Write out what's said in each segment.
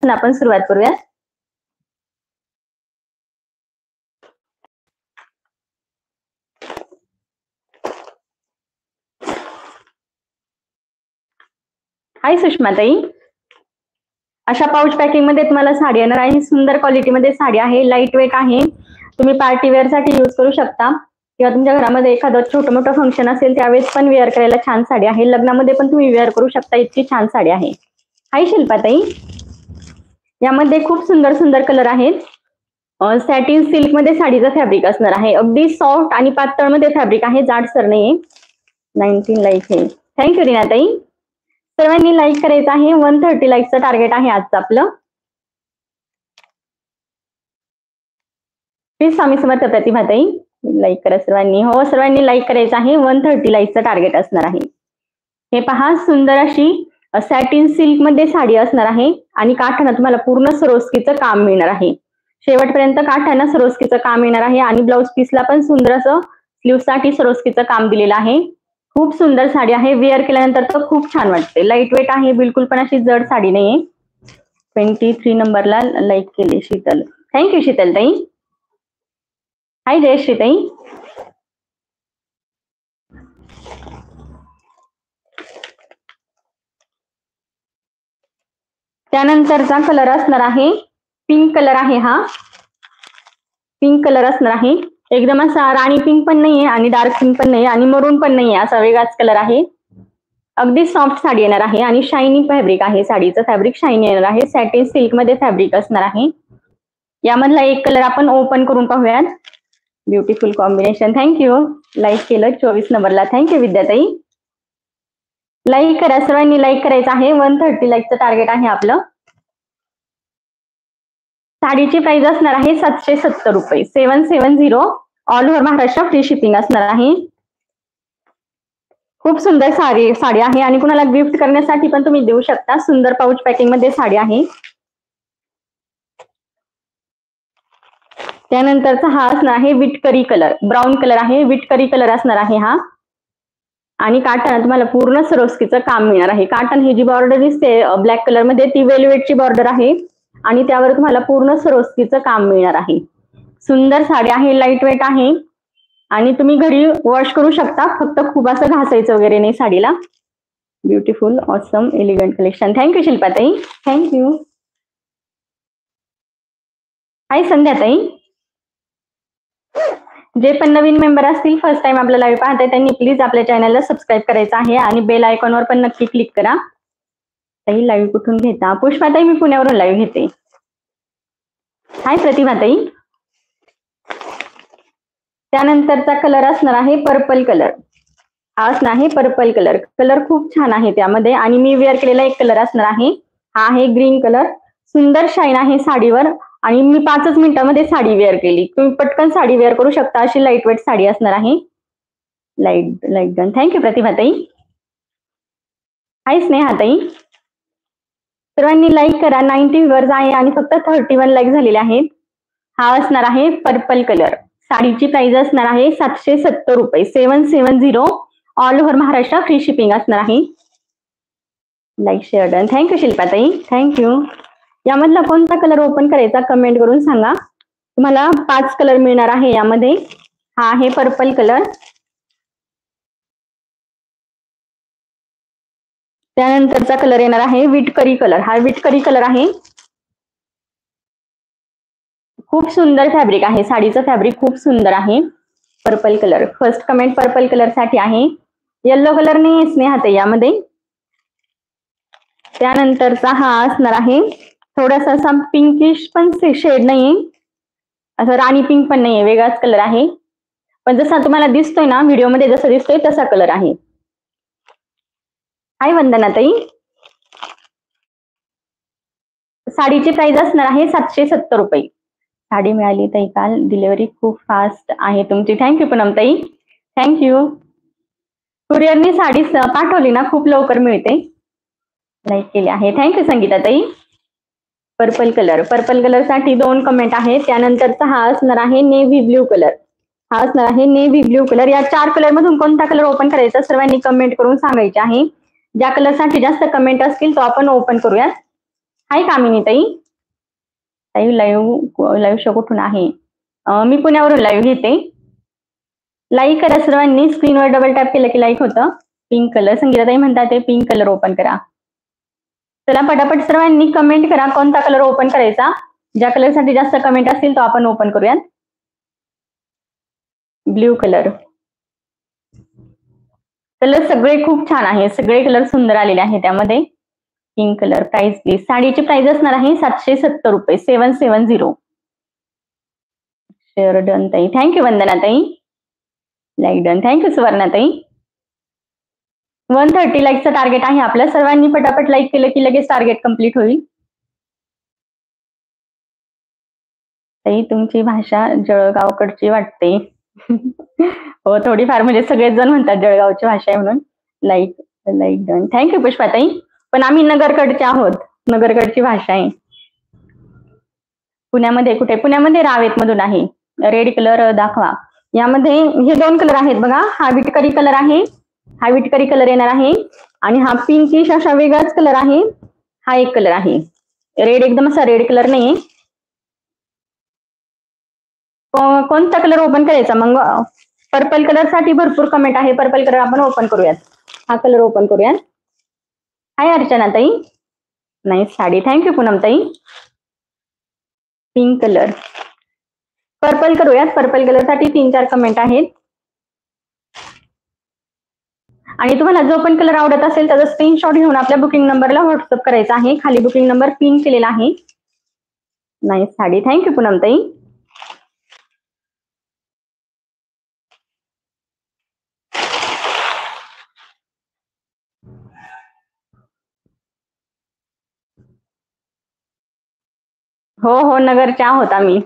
आपण सुरुवात करूया. हाय सुषमाताई, अशा पाऊच पॅकिंग मध्ये तुम्हाला साडी येणार आहे. सुंदर क्वालिटीमध्ये साडी आहे, लाईट वेट आहे. तुम्ही पार्टी वेअर साठी यूज करू शकता किंवा तुमच्या घरामध्ये एखादं छोटं मोठं फंक्शन असेल त्यावेळेस पण वेअर करायला छान साडी आहे. लग्नामध्ये पण तुम्ही वेअर करू शकता, इतकी छान साडी आहे. हाय शिल्पाताई, यामध्ये खूप सुंदर सुंदर कलर आहेत. सॅटिन सिल्क मध्ये साडीचं फॅब्रिक असणार आहे. अगदी सॉफ्ट आणि पातळ मध्ये फॅब्रिक आहे, जाडसर नाहीये. 19 लाईक आहे. थँक्यू रीनाताई. सर्वांनी लाईक करायचं आहे. 130 लाईकचं टार्गेट आहे आजचं आपलं. Please Swami Samarth Pratibhatai like करा सर्वांनी. हो, सर्वांनी लाईक करायचं आहे. 130 लाईकचं टार्गेट असणार आहे. हे पहा, सुंदर अशी सॅटिन सिल्क मध्ये साडी असणार आहे आणि काठानं तुम्हाला पूर्ण सरोस्कीचं काम मिळणार आहे. शेवटपर्यंत काठानं सरोस्कीचं काम येणार आहे आणि ब्लाउज पीसला पण सुंदर असं स्लीव्ह साठी सरोस्कीचं काम दिलेलं आहे. खूप सुंदर साडी आहे. वेअर केल्यानंतर तर खूप छान वाटते. लाईट वेट आहे, बिलकुल पण अशी जड साडी नाहीये. 23 नंबरला लाईक केले शीतल. थँक्यू शीतल ताई. हाय जयश्री ताई. त्यानंतरचा कलर असणार आहे पिंक कलर आहे. हा पिंक कलर असणार आहे. एकदम असा राणी पिंक पण नाहीये आणि डार्क पिंक पण नाहीये आणि मरून पण नाहीये, असा वेगळाच कलर आहे. अगदी सॉफ्ट साडी येणार आहे आणि शायनी फॅब्रिक आहे. साडीचं फॅब्रिक शायनी येणार आहे. सॅटिन सिल्क मध्ये फॅब्रिक असणार आहे. यामधला एक कलर आपण ओपन करून पाहूयात. Beautiful combination. थँक्यू. लाईक केलं 24 नंबरला. थँक्यू विद्याताई. लाईक करा सर्वांनी, लाईक करायचं आहे. 130 लाईकचं टार्गेट आहे आपलं. साडीची प्राइस असणार आहे 770 रुपये. 770. All over Maharashtra free shipping असणार आहे. खूप सुंदर साडी आहे आणि कुणाला गिफ्ट करण्यासाठी पण तुम्ही देऊ शकता. सुंदर पाऊच पॅकिंग मध्ये साडी आहे. त्यानंतरचा हा असणार आहे विटकरी कलर, ब्राऊन कलर आहे. विटकरी कलर असणार आहे हा आणि काठन तुम्हाला पूर्ण सरोस्कीचं काम मिळणार आहे. काठन ही जी बॉर्डर दिसते ब्लॅक कलर मध्ये ती वेलवेटची बॉर्डर आहे आणि त्यावर तुम्हाला पूर्ण सरोस्कीचं काम मिळणार आहे. सुंदर साडी आहे, लाईट वेट आहे आणि तुम्ही घरी वॉश करू शकता. फक्त खूप असं घासायचं वगैरे नाही साडीला. Beautiful awesome elegant collection. Thank you शिल्पाताई. थँक्यू. हाय संध्याताई. जे पण नवीन मेंबर असतील, फर्स्ट टाइम आपला लाईव्ह पाहताय, त्यांनी प्लीज आपल्या चॅनलला सबस्क्राईब करायचं आहे आणि बेल आयकॉनवर पण नक्की क्लिक करा. ताई लाईव्ह कुठून घेता? पुष्पाताई, मी पुण्यावरून लाईव्ह घेते. हाय प्रतिभाताई. त्यानंतरचा कलर असणार आहे पर्पल कलर. हा असणार आहे पर्पल कलर. कलर खूप छान आहे त्यामध्ये आणि मी वेअर केलेला एक कलर असणार आहे. हा आहे ग्रीन कलर. सुंदर शाईन आहे साडीवर आणि मी 5च मिनिटांमध्ये साडी वेअर केली. तुम्ही पटकन साडी वेअर करू शकता, अशी लाईट वेट साडी असणार आहे. Light done. थँक्यू प्रतिभाताई. हाय स्नेहाताई. सर्वांनी लाईक करा. 90 व्ह्यूअर्स आहे आणि फक्त 31 लाईक झालेले आहेत. हा असणार आहे पर्पल कलर. साडीची प्राइस असणार आहे 770 रुपये. 770. All over Maharashtra free shipping असणार आहे. Like share done. थँक्यू शिल्पाताई. थँक्यू. यामधला कोणता कलर ओपन करायचा कमेंट करून सांगा. तुम्हाला 5 कलर मिळणार आहे यामध्ये. हा आहे पर्पल कलर. त्यानंतरचा कलर येणार आहे विटकरी कलर. हा विटकरी कलर आहे. खूप सुंदर फॅब्रिक आहे. साडीचं फॅब्रिक खूप सुंदर आहे. Purple colour. First comment purple colour साठी आहे. येलो कलर नाही आहे स्नेहाताई यामध्ये. त्यानंतरचा हा असणार आहे थोडासा असा पिंकिश पण शेड नाहीये, असं राणी पिंक पण नाहीये, वेगळाच कलर आहे. पण जसा तुम्हाला दिसतोय ना व्हिडिओमध्ये, जसा दिसतोय तसा कलर आहे. हाय वंदनाताई. साडीची प्राइस असणार आहे 770 रुपये. साडी मिळाली ताई काल. डिलिव्हरी खूप फास्ट आहे तुमची. थँक्यू पूनमताई. थँक्यू. कुरिअरनी साडी पाठवली ना खूप लवकर मिळते. लाईक केली आहे. थँक्यू संगीताताई. Purple colour. पर्पल कलर साठी 2 कमेंट आहे. त्यानंतरचा हा असणार आहे नेव्ही ब्ल्यू कलर. हा असणार आहे नेव्ही ब्ल्यू कलर. या 4 कलर मधून कोणता कलर ओपन करायचा सर्वांनी कमेंट करून सांगायचे आहे. ज्या कलर साठी जास्त कमेंट असतील तो आपण ओपन करूयात. हाय कामिनी ताई. ताई लाईव्ह शो कुठून आहे? मी पुण्यावरून लाईव्ह घेते. लाईक करा सर्वांनी. स्क्रीनवर डबल टॅप केलं की लाईक होतं. पिंक कलर संगीताताई म्हणतात ते पिंक कलर ओपन करा. चला पटापट सर्वांनी कमेंट करा कोणता कलर ओपन करायचा. ज्या कलरसाठी जास्त कमेंट असतील तो आपण ओपन करूयात. Blue colour. कलर सगळे खूप छान आहे. सगळे कलर सुंदर आलेले आहे त्यामध्ये. Pink colour. Price please. साडीची प्राइस असणार आहे 770 रुपये. 770. शेअर डन ताई. Thank you Vandana tai. Like done. Thank you Suvarna ताई. 130 लाईकचं टार्गेट आहे आपलं. सर्वांनी पटापट लाईक केलं की लगेच टार्गेट कम्प्लीट होईल. ताई तुमची भाषा जळगावकडची वाटते. हो थोडीफार म्हणजे सगळेच जण म्हणतात जळगावची भाषा आहे म्हणून. Like done. थँक्यू पुष्पाताई. पण आम्ही नगरकडचे आहोत. नगरकडची भाषा आहे. पुण्यामध्ये कुठे? पुण्यामध्ये रावेत मधून आहे. रेड कलर दाखवा. यामध्ये हे 2 कलर आहेत बघा. हा विटकरी कलर आहे. हा विटकरी कलर येणार आहे आणि हा पिंकिश असा वेगळाच कलर आहे. हा एक कलर आहे. रेड एकदम असा रेड कलर नाहीये. कोणता कलर ओपन करायचा मग? पर्पल कलर साठी भरपूर कमेंट आहे. पर्पल कलर आपण ओपन करूयात. हा कलर ओपन करूयात. हाय अर्चना ताई. नाईस साडी. थँक्यू पूनम ताई. Pink colour. पर्पल करूयात. पर्पल कलर साठी 3-4 कमेंट आहेत. आणि तुम्हाला जो पण कलर आवडत असेल त्याचा स्क्रीनशॉट घेऊन आपल्या बुकिंग नंबरला व्हॉट्सअप करायचा आहे. खाली बुकिंग नंबर पिन केलेला आहे. नाईस साडी. थँक्यू पूनम ताई. हो नगरचे आहोत आम्ही.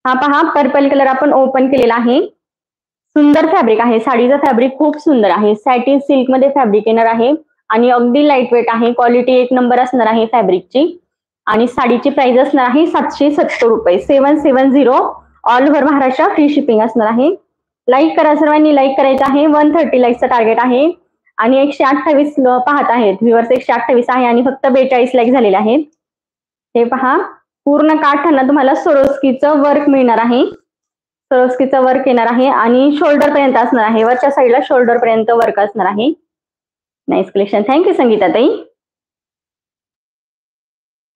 हा पहा पर्पल कलर आपण ओपन केलेला आहे. सुंदर फॅब्रिक आहे. साडीचं फॅब्रिक खूप सुंदर आहे. सॅटिन सिल्क मध्ये फॅब्रिक येणार आहे आणि अगदी लाईट वेट आहे. क्वालिटी एक नंबर असणार आहे फॅब्रिकची. आणि साडीची प्राइस असणार आहे 770 रुपये. 770. All over Maharashtra free shipping असणार आहे. लाईक करा सर्वांनी. लाईक करायचं आहे. 130 लाईकचं टार्गेट आहे आणि 128 पाहत आहेत. व्ह्युअर्स 128 आहे आणि फक्त 42 लाईक झालेले आहेत. हे पहा पूर्ण काठांना तुम्हाला सोरोस्कीचं वर्क मिळणार आहे. सोरोस्कीचं वर्क येणार आहे आणि शोल्डर पर्यंत असणार आहे. वरच्या साईडला शोल्डर पर्यंत वर्क असणार आहे. Nice collection. थँक्यू संगीता ताई.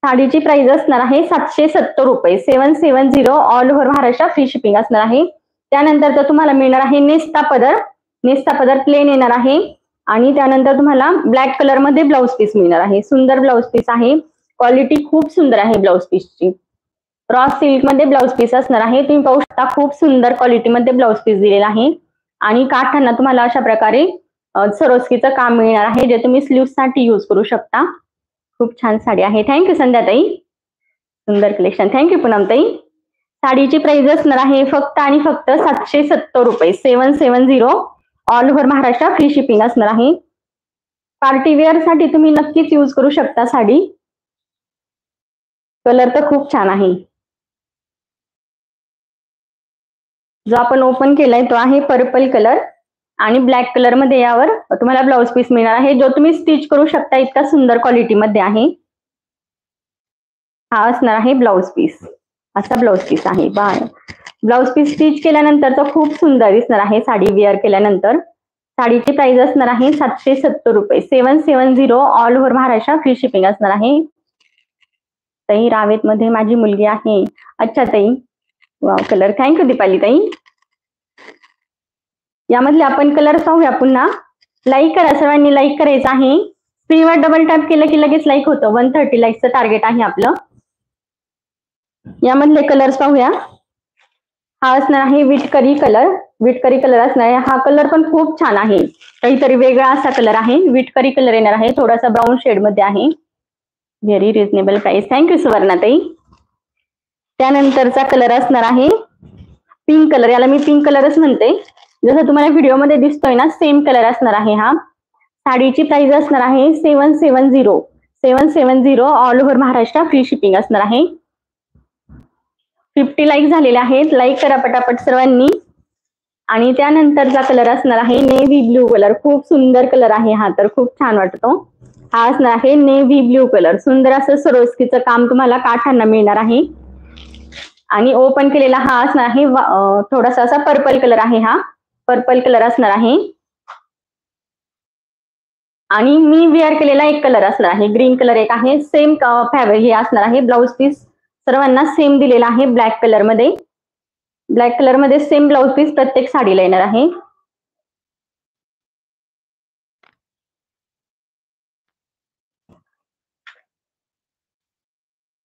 साडीची प्राइस असणार आहे 770 रुपये. 770. All over Maharashtra free shipping असणार आहे. त्यानंतर तुम्हाला मिळणार आहे नेस्ता पदर. नेस्ता पदर प्लेन येणार आहे आणि त्यानंतर तुम्हाला ब्लॅक कलर मध्ये ब्लाउज पीस मिळणार आहे. सुंदर ब्लाउज पीस आहे. क्वालिटी खूप सुंदर आहे ब्लाउज पीसची. रॉ सिल्क मध्ये ब्लाउज पीस असणार आहे. तुम्ही पाहू शकता खूप सुंदर क्वालिटीमध्ये ब्लाउज पीस दिलेला आहे आणि काठांना तुम्हाला अशा प्रकारे सरोस्कीचं काम मिळणार आहे जे तुम्ही स्लीव्ह साठी युज करू शकता. खूप छान साडी आहे. थँक्यू संध्याताई. सुंदर कलेक्शन. थँक्यू पूनम ताई. साडीची प्राइस असणार आहे फक्त आणि फक्त 770 रुपये. 770. All over Maharashtra free shipping असणार आहे. पार्टी वेअर साठी तुम्ही नक्कीच यूज करू शकता साडी. कलर तर खूप छान आहे. जो आपण ओपन केलाय तो आहे पर्पल कलर आणि ब्लॅक कलर मध्ये यावर तुम्हाला ब्लाउज पीस मिळणार आहे जो तुम्ही स्टिच करू शकता. इतका सुंदर क्वालिटी मध्ये आहे. हा असणार आहे ब्लाउज पीस. असा ब्लाउज पीस आहे. ब्लाउज पीस स्टिच केल्यानंतर तो खूप सुंदर दिसणार आहे साडी वेअर केल्यानंतर. साडीची प्राइस असणार आहे 770 रुपये. 770. All over Maharashtra free shipping असणार आहे. ताई रावेत मध्ये माझी मुलगी आहे. अच्छा ताई. Wow colour. थँक्यू दीपाली ताई. यामधले आपण कलर पाहूया पुन्हा. लाईक करा सर्वांनी. लाईक करायचं आहे. स्क्रीनवर डबल टॅप केलं की लगेच लाईक होतं. 130 लाईकचं टार्गेट आहे आपलं. यामधले कलर्स पाहूया. हा असणार आहे विटकरी कलर. विटकरी कलर असणार आहे. हा कलर पण खूप छान आहे. काहीतरी वेगळा असा कलर आहे. विटकरी कलर येणार आहे. थोडासा ब्राऊन शेड मध्ये आहे. Very reasonable price. थँक्यू सुवर्णाताई. त्यानंतरचा कलर असणार आहे पिंक कलर. याला मी पिंक कलरच म्हणते. जसं तुम्हाला व्हिडिओमध्ये दिसतोय ना सेम कलर असणार आहे हा. साडीची प्राइस असणार आहे 770. 770. All over Maharashtra free shipping असणार आहे. 50 लाईक झालेले आहेत. लाईक करा पटापट सर्वांनी. आणि त्यानंतरचा कलर असणार आहे नेव्ही ब्ल्यू कलर. खूप सुंदर कलर आहे हा तर खूप छान वाटतो. हा असणार आहे नेव्ही ब्ल्यू कलर. सुंदर असं सरोस्कीचं काम तुम्हाला काठांना मिळणार आहे. आणि ओपन केलेला हा असणार आहे थोडासा असा पर्पल कलर आहे. हा पर्पल कलर असणार आहे. आणि मी वेअर केलेला एक कलर असणार आहे ग्रीन कलर एक आहे. सेम फॅब्रिक हे असणार आहे. ब्लाउज पीस सर्वांना सेम दिलेला आहे ब्लॅक कलर मध्ये. ब्लॅक कलर मध्ये सेम ब्लाउज पीस प्रत्येक साडीला येणार आहे.